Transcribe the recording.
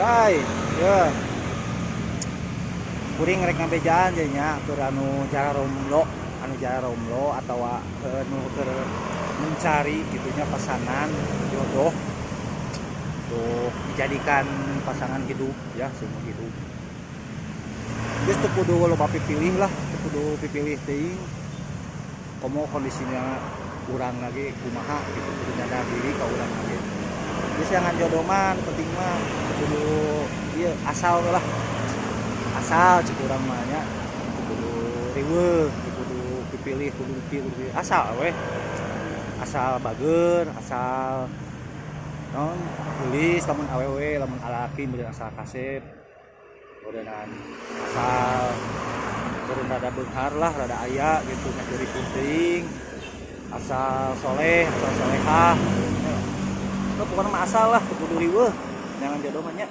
Rai, ya. Kuring rek ngabejaan nya keur anu jara romlo atau anu keur mencari gitunya pasangan jodoh untuk dijadikan pasangan hidup ya seumur hidup. Geus teu kudu loba pipilih lah, teu kudu pipilih teuing. Komo kondisinya urang lagi kumaha gitu, kudu nyadar diri ka urang lagi. Geus jangan jodoh mah penting mah kudu ieu asal lah. Asal cek urang mah nya kudu riweuh, kudu pipilih, kudu asal we. Asal bager, asal non tulis lamun awewe, lamun alaki bener asal kasep. Berenang asal beureun rada beunghar lah, rada aya gitu nya deuri penting. Asal soleh, asal solehah. Itu pokona mah asal lah, kudu riweuh. Jangan jodoh mah nya.